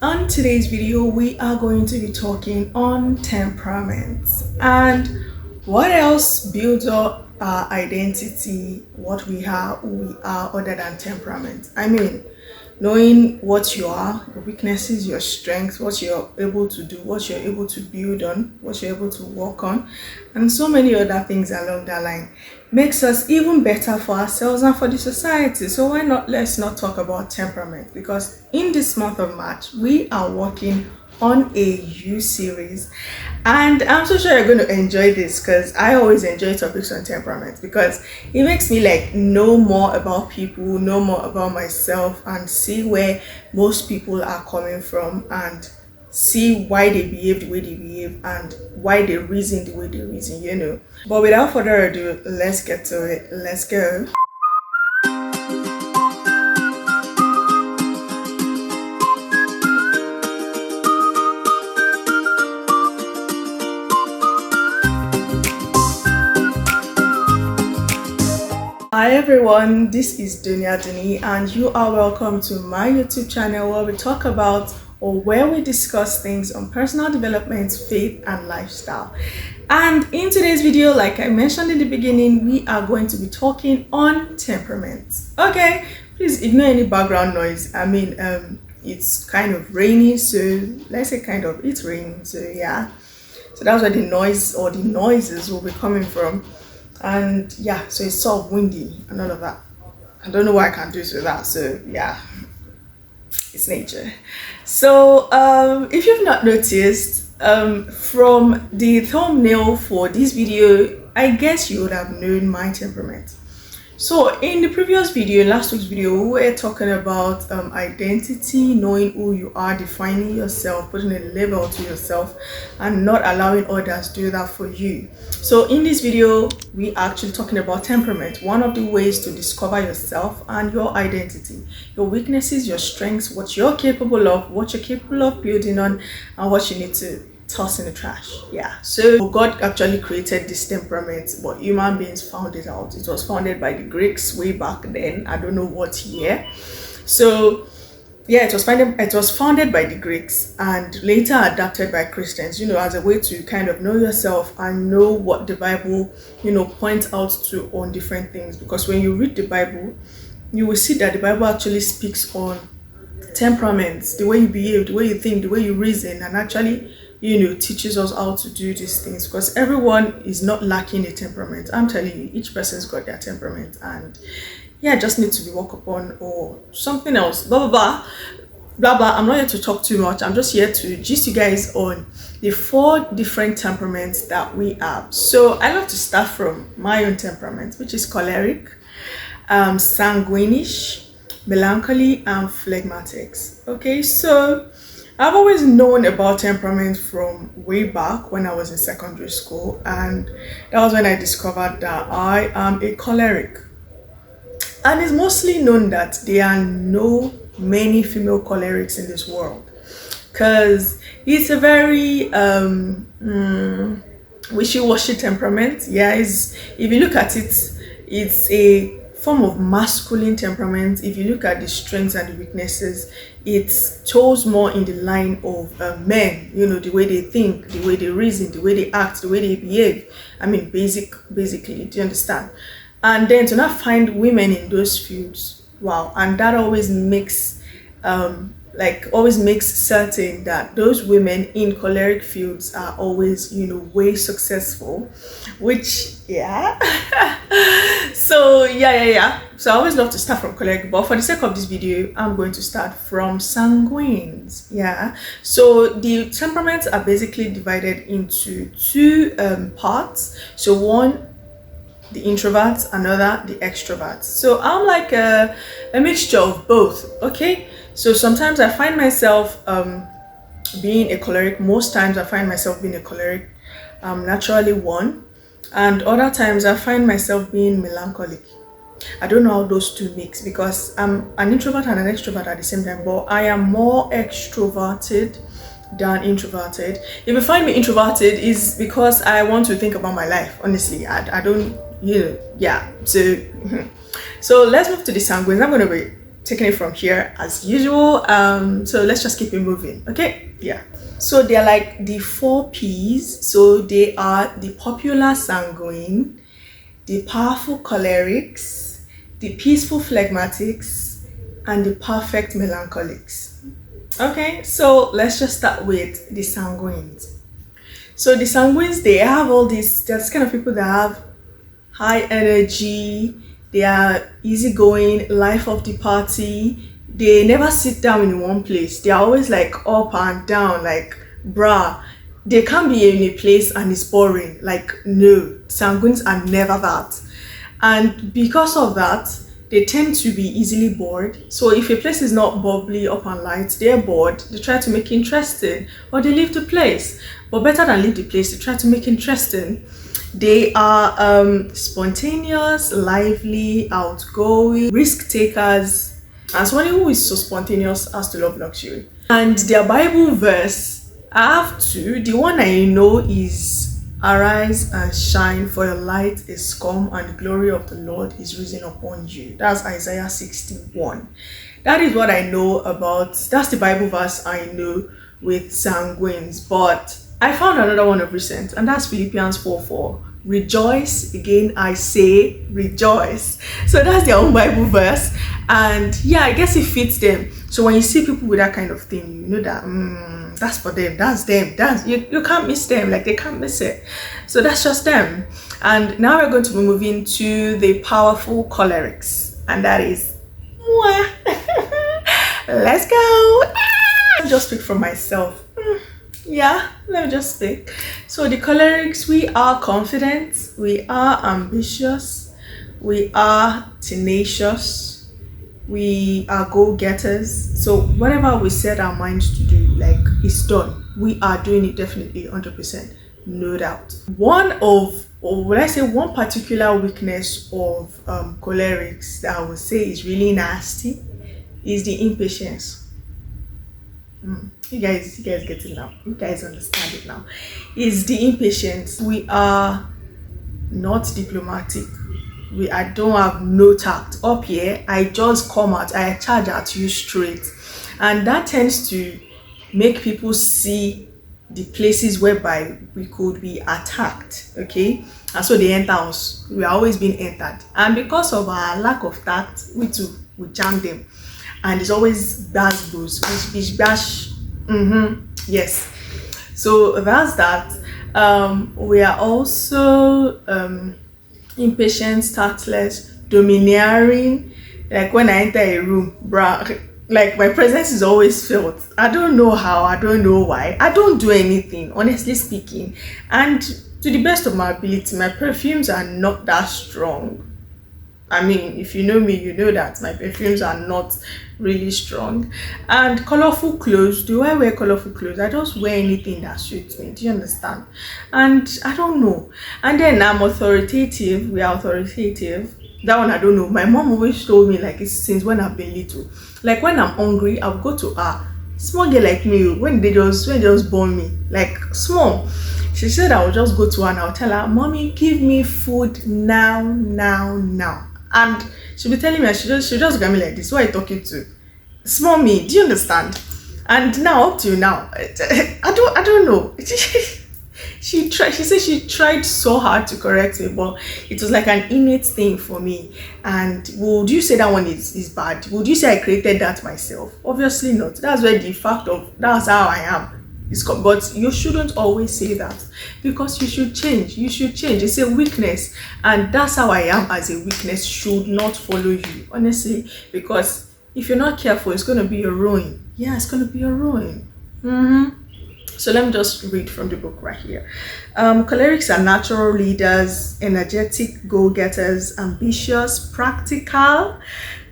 On today's video, we are going to be talking on temperaments and what else builds up our identity, what we are, who we are, other than temperament. I mean, knowing what you are, your weaknesses, your strengths, what you're able to do, what you're able to build on, what you're able to work on, and so many other things along that line makes us even better for ourselves and for the society. So why not, let's not talk about temperament, because in this month of March we are working on a U series, and I'm so sure you're going to enjoy this because I always enjoy topics on temperament because it makes me like know more about people, know more about myself, and see where most people are coming from and see why they behave the way they behave and why they reason the way they reason. But without further ado, let's get to it. Let's go. Hi everyone, this is Dunia Duni and you are welcome to my YouTube channel where we talk about or where we discuss things on personal development, faith and lifestyle. And in today's video, like I mentioned in the beginning, we are going to be talking on temperaments. Okay, please ignore any background noise. I mean, it's kind of rainy, so let's say kind of, it's raining, so yeah. So that's where the noise or the noises will be coming from. And yeah, so it's sort of windy and all of that. I don't know what I can do with that, so yeah, it's nature. So if you've not noticed, from the thumbnail for this video, I guess you would have known my temperament. So in the previous video, last week's video, we were talking about identity, knowing who you are, defining yourself, putting a label to yourself and not allowing others to do that for you. So in this video, we are actually talking about temperament, one of the ways to discover yourself and your identity, your weaknesses, your strengths, what you're capable of, what you're capable of building on, and what you need to toss in the trash. Yeah, so God actually created this temperament, but human beings found it out. It was founded by the Greeks way back then. I don't know what year. So yeah, it was founded by the Greeks and later adapted by Christians, as a way to kind of know yourself and know what the Bible, points out to on different things. Because when you read the Bible, you will see that the Bible actually speaks on temperaments, the way you behave, the way you think, the way you reason, and actually teaches us how to do these things, because everyone is not lacking a temperament. I'm telling you, each person's got their temperament, and yeah, just need to be worked upon or something else. Blah blah blah blah blah. I'm not here to talk too much. I'm just here to gist you guys on the 4 different temperaments that we have. So I love to start from my own temperament, which is choleric, sanguinish, melancholy, and phlegmatics. Okay, so I've always known about temperament from way back when I was in secondary school, and that was when I discovered that I am a choleric. And it's mostly known that there are no many female cholerics in this world, because it's a very wishy-washy temperament. Yeah, if you look at it, it's a form of masculine temperament. If you look at the strengths and the weaknesses, it shows more in the line of men, the way they think, the way they reason, the way they act, the way they behave. I mean, basically, do you understand? And then to not find women in those fields, wow. And that always makes certain that those women in choleric fields are always, way successful, which, yeah. So yeah. So I always love to start from choleric, but for the sake of this video, I'm going to start from sanguines. Yeah. So the temperaments are basically divided into 2 parts. So one, the introverts, another, the extroverts. So I'm like a mixture of both. Okay. So sometimes I find myself being a choleric. Most times I find myself being a choleric, naturally one, and other times I find myself being melancholic. I don't know how those two mix, because I'm an introvert and an extrovert at the same time, but I am more extroverted than introverted. If you find me introverted, is because I want to think about my life. Honestly, I don't, yeah. So let's move to the sanguines. I'm going to be taking it from here as usual. So let's just keep it moving. Okay, yeah. So they're like the 4 P's. So they are the popular sanguine, the powerful cholerics, the peaceful phlegmatics, and the perfect melancholics. Okay, so let's just start with the sanguines. So the sanguines, they have all these, there's kind of people that have high energy, they are easygoing, life of the party. They never sit down in one place. They are always like up and down, like bruh. They can't be in a place and it's boring. Like no, sanguines are never that. And because of that, they tend to be easily bored. So if a place is not bubbly, up and light, they're bored. They try to make it interesting, or they leave the place. But better than leave the place, they try to make it interesting. They are spontaneous, lively, outgoing, risk takers. And somebody who is so spontaneous has to love luxury. And their Bible verse, I have two. The one I know is, "Arise and shine, for your light is come, and the glory of the Lord is risen upon you." That's Isaiah 61. That is what I know about. That's the Bible verse I know with sanguines. But I found another one of recent, and that's Philippians 4:4. Rejoice, again I say rejoice. So that's their own Bible verse, and yeah, I guess it fits them. So when you see people with that kind of thing, you know that that's for them, that's them, that's you can't miss them, like they can't miss it. So that's just them. And now we're going to be moving to the powerful cholerics, and that is moi. Let's go. I'll just speak for myself. Yeah, let me just speak. So the cholerics, we are confident, we are ambitious, we are tenacious, we are go-getters. So whatever we set our minds to do, like, it's done. We are doing it definitely 100%, no doubt. One particular weakness of cholerics that I would say is really nasty is the impatience. You guys get it now. You guys understand it now. Is the impatience. We are not diplomatic. I don't have no tact. Up here, I just come out, I charge at you straight. And that tends to make people see the places whereby we could be attacked. Okay? And so they enter us. We are always being entered. And because of our lack of tact, we jam them. And it's always bash goes, bish bash. Yes. So that's that. We are also impatient, tactless, domineering. Like when I enter a room, bruh, like my presence is always felt. I don't know how, I don't know why. I don't do anything, honestly speaking. And to the best of my ability, my perfumes are not that strong. I mean, if you know me, you know that my perfumes are not really strong. And colorful clothes, do I wear colorful clothes? I just wear anything that suits me. Do you understand? And I don't know. And then I'm authoritative. We are authoritative. That one I don't know. My mom always told me, like, it's since when I've been little. Like when I'm hungry, I'll go to her. Small girl like me, when they just born me, like small. She said I will just go to her and I'll tell her, "Mommy, give me food now." And she'll be telling me, and she'll just look at me like this. Who are you talking to? Small me, do you understand? And now, up to now, I don't know. She said she tried so hard to correct me, but it was like an innate thing for me. And would you say that one is bad? Would you say I created that myself? Obviously not. That's where the fact of that's how I am. But you shouldn't always say that, because you should change. It's a weakness, and that's how I am as a weakness should not follow you, honestly, because if you're not careful, it's going to be your ruin. Yeah, it's going to be your ruin. So let me just read from the book right here. Cholerics are natural leaders, energetic go-getters, ambitious, practical,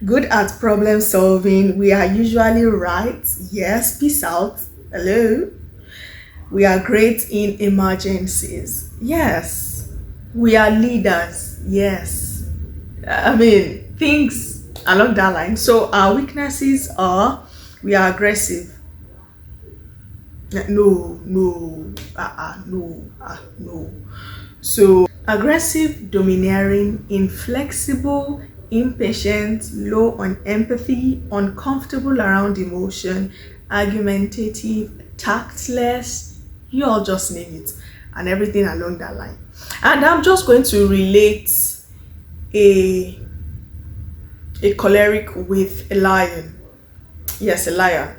good at problem solving. We are usually right. Yes, peace out. Hello. We are great in emergencies. Yes. We are leaders. Yes. I mean, things along that line. So our weaknesses are, we are aggressive. No. So aggressive, domineering, inflexible, impatient, low on empathy, uncomfortable around emotion, argumentative, tactless, you all just name it, and everything along that line. And I'm just going to relate a choleric with a lion. Yes, a lion.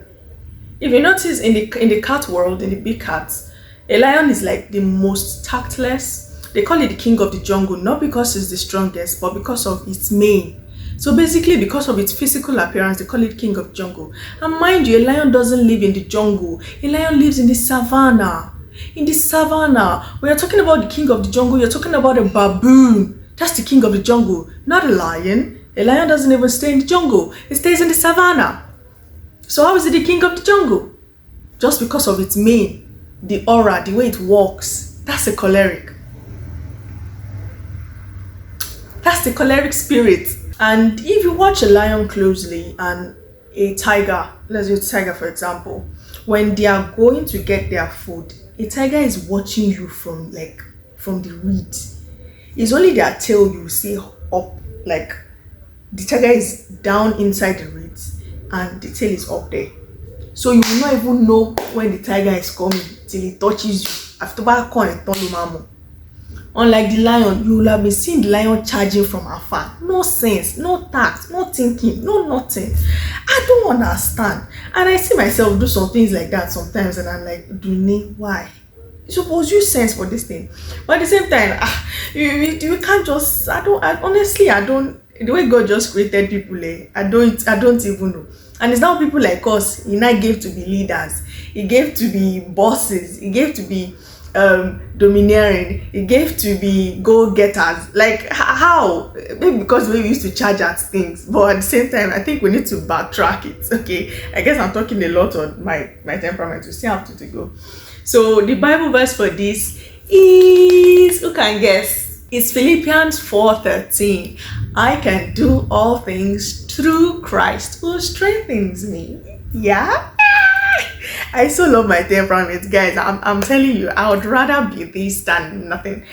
If you notice in the cat world, in the big cats, a lion is like the most tactless. They call it the king of the jungle, not because it's the strongest, but because of its mane. So basically, because of its physical appearance, they call it king of jungle. And mind you, a lion doesn't live in the jungle. A lion lives in the savannah. In the savannah, when you're talking about the king of the jungle, you're talking about a baboon. That's the king of the jungle, not a lion. A lion doesn't even stay in the jungle. It stays in the savannah. So how is it the king of the jungle? Just because of its mane, the aura, the way it walks. That's a choleric. That's the choleric spirit. And if you watch a lion closely and a tiger, let's use tiger for example, when they are going to get their food, a tiger is watching you from the reeds. It's only their tail you see up, like the tiger is down inside the reeds and the tail is up there. So you will not even know when the tiger is coming till it touches you. After that, unlike the lion, you will have been seeing the lion charging from afar. No sense, no tact, no thinking, no nothing. I don't understand. And I see myself do some things like that sometimes, and I'm like, why? You suppose use sense for this thing. But at the same time, you can't just, the way God just created people, I don't even know. And it's now people like us, He now gave to be leaders, He gave to be bosses, He gave to be domineering, He gave to be go-getters. Like how? Maybe because we used to charge at things, but at the same time I think we need to backtrack it. Okay, I guess I'm talking a lot on my temperament. We still have to go. So the Bible verse for this is, who can guess? It's Philippians 4:13. I can do all things through Christ who strengthens me. Yeah, I so love my temperament, guys. I'm telling you, I would rather be this than nothing.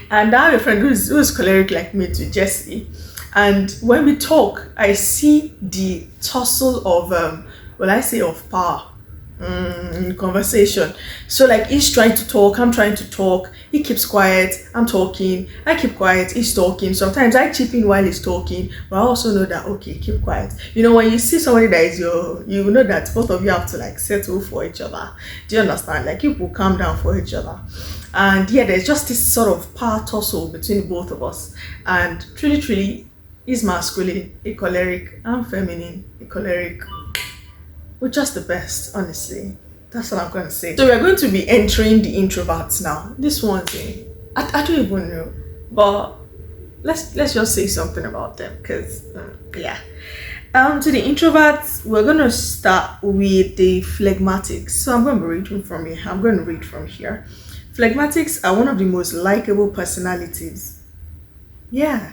And I have a friend who's choleric like me too, Jessie. And when we talk, I see the tussle of of power in conversation. So like he's trying to talk, I'm trying to talk, he keeps quiet, I'm talking, I keep quiet, he's talking. Sometimes I chip in while he's talking, but I also know that, okay, keep quiet. You know, when you see somebody that is you know that both of you have to like settle for each other. Do you understand? Like you will calm down for each other. And yeah, there's just this sort of power tussle between both of us. And truly, he's masculine, a choleric, I'm feminine, a choleric. We're just the best, honestly. That's what I'm going to say. So we're going to be entering the introverts now. This one thing, I don't even know, but let's just say something about them, because yeah. To the introverts, we're going to start with the phlegmatics. So I'm going to be reading from here. I'm going to read from here. Phlegmatics are one of the most likable personalities. Yeah.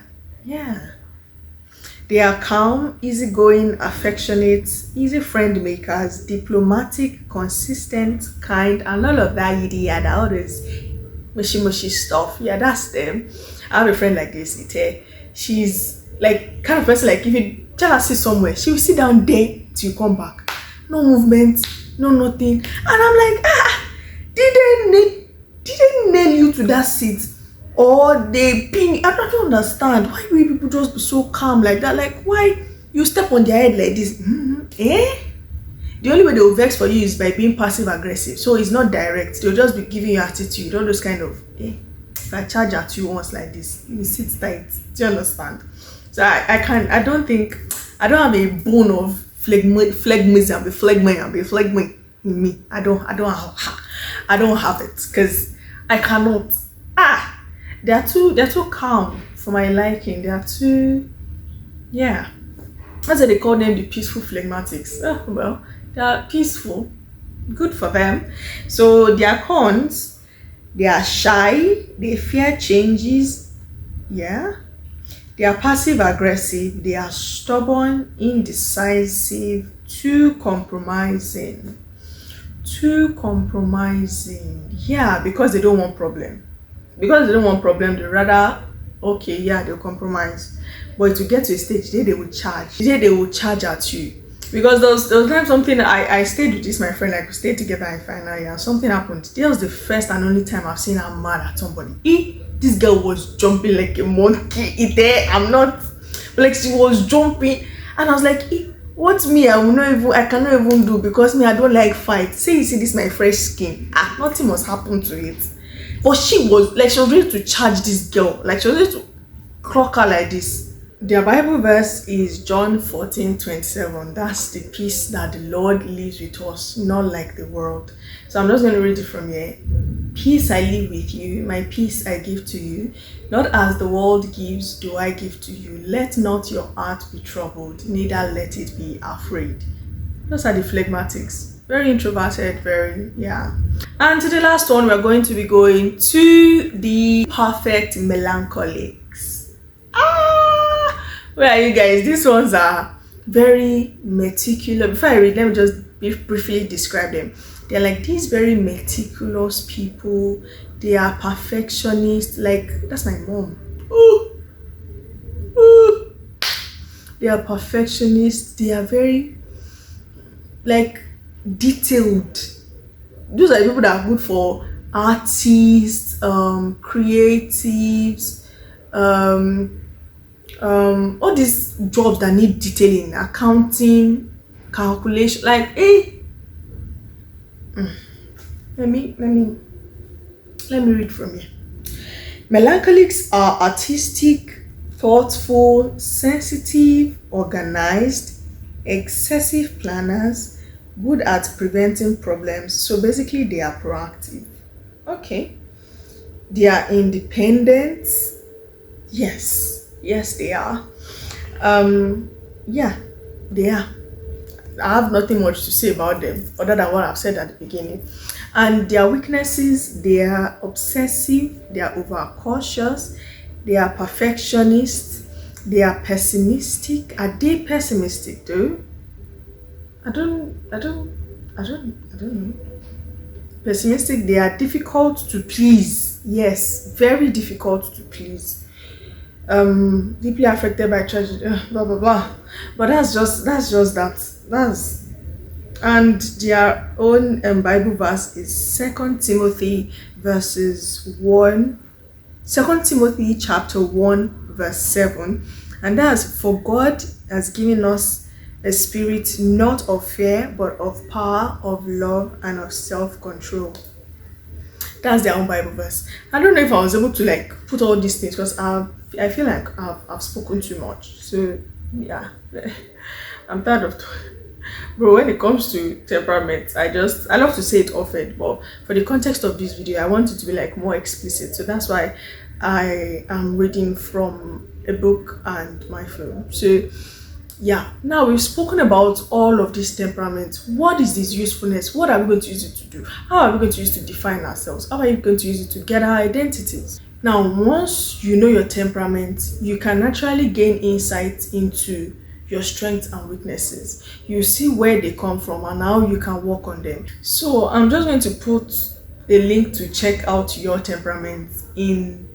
They are calm, easygoing, affectionate, easy friend makers, diplomatic, consistent, kind, and all of that yada, all this mushy stuff. Yeah, that's them. I have a friend like this, Ite. She's like kind of person, like if you tell her sit somewhere, she will sit down there till you come back. No movement, no nothing. And I'm like, did they nail you to that seat? Or they pin? I don't understand. Why will people just be so calm like that? Like, why you step on their head like this? The only way they will vex for you is by being passive aggressive. So it's not direct. They'll just be giving you attitude. All those kind of, if I charge at you once like this, you sit tight. Do you understand? So I don't have a bone of phlegmism, be phlegma in me. I don't have it, because I cannot. They're too calm for my liking. They're too, yeah. That's why they call them the peaceful phlegmatics. Well, they are peaceful. Good for them. So their cons, they are shy, they fear changes. Yeah. They are passive aggressive, they are stubborn, indecisive, too compromising. Yeah, because they don't want problem. Because they don't want problem, they rather, okay, yeah, they'll compromise. but to get to a stage, they will charge. They will charge at you. Because there was time something I stayed with this my friend, like we stayed together in final year, and something happened. This was the first and only time I've seen her mad at somebody. This girl was jumping like a monkey. I'm not, like, she was jumping, and I was like, what's me? I cannot even do, because me, I don't like fight. Say you see this my fresh skin, nothing must happen to it. But she was ready to charge this girl, like she was ready to clock her like this. Their Bible verse is John 14:27. That's the peace that the Lord lives with us, not like the world. So I'm just going to read it from here. Peace I leave with you, my peace I give to you. Not as the world gives, do I give to you. Let not your heart be troubled, neither let it be afraid. Those are the phlegmatics. Very introverted, And to the last one, we're going to be going to the perfect melancholics. Where are you guys? These ones are very meticulous. Before I read, let me just briefly describe them. They're like these very meticulous people. They are perfectionists. Like, that's my mom. They are perfectionists. They are very, like, detailed. Those are the people that are good for artists, creatives, all these jobs that need detailing, accounting, calculation, like let me read from here. Melancholics are artistic, thoughtful, sensitive, organized, excessive planners, good at preventing problems. So basically they are proactive. Okay. They are independent. Yes, they are. They are. I have nothing much to say about them other than what I've said at the beginning. And their weaknesses, they are obsessive, they are overcautious, they are perfectionists, they are pessimistic. Are they pessimistic though? I don't know. Pessimistic, they are difficult to please. Yes, very difficult to please. Deeply affected by tragedy, blah blah blah. But that's just that. And their own Bible verse is 2 Timothy chapter 1 verse 7, and that's, for God has given us a spirit not of fear but of power, of love, and of self-control. That's their own Bible verse. I don't know if I was able to put all these things, because I feel like I've spoken too much. So yeah, I'm tired of bro. When it comes to temperaments, I love to say it often, but for the context of this video, I want it to be more explicit. So that's why I am reading from a book and my phone. So yeah, now we've spoken about all of these temperaments. What is this usefulness? What are we going to use it to do? How are we going to use it to define ourselves? How are you going to use it to get our identities? Now, once you know your temperament, you can naturally gain insight into your strengths and weaknesses. You see where they come from and how you can work on them. So I'm just going to put a link to check out your temperament in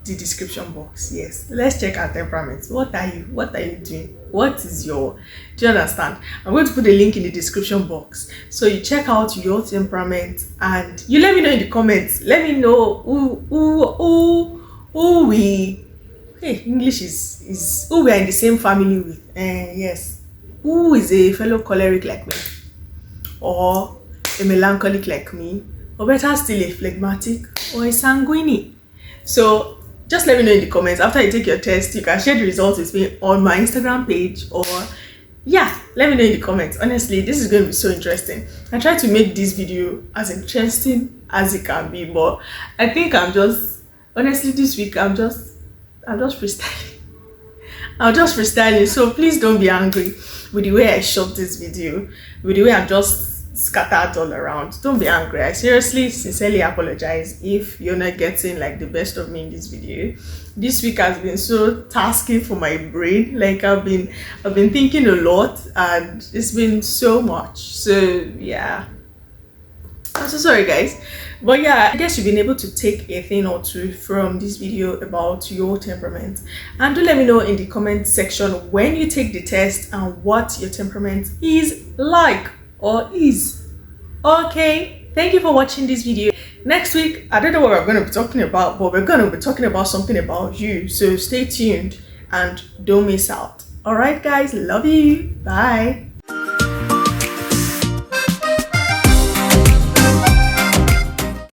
the description box. Yes, let's check our temperaments. What are you doing? What is your, do you understand? I'm going to put a link in the description box, so you check out your temperament and you let me know in the comments. Let me know who we, hey, English is who we are in the same family with. Yes, who is a fellow choleric like me, or a melancholic like me, or better still a phlegmatic or a sanguine. So just let me know in the comments. After you take your test, you can share the results with me on my Instagram page, or yeah, let me know in the comments. Honestly, this is going to be so interesting. I try to make this video as interesting as it can be, but I think honestly this week I'm just freestyling. I'm just freestyling, so please don't be angry with the way I shot this video, with the way I'm just scattered all around. Don't be angry. I sincerely apologize if you're not getting the best of me in this video. This week has been so tasking for my brain. I've been thinking a lot, and it's been so much. So yeah, I'm so sorry, guys. But yeah, I guess you've been able to take a thing or two from this video about your temperament. And do let me know in the comment section when you take the test and what your temperament is like or is. Okay, thank you for watching this video. Next week, I don't know what we're going to be talking about, but we're going to be talking about something about you. So stay tuned and don't miss out. All right, guys, love you. Bye.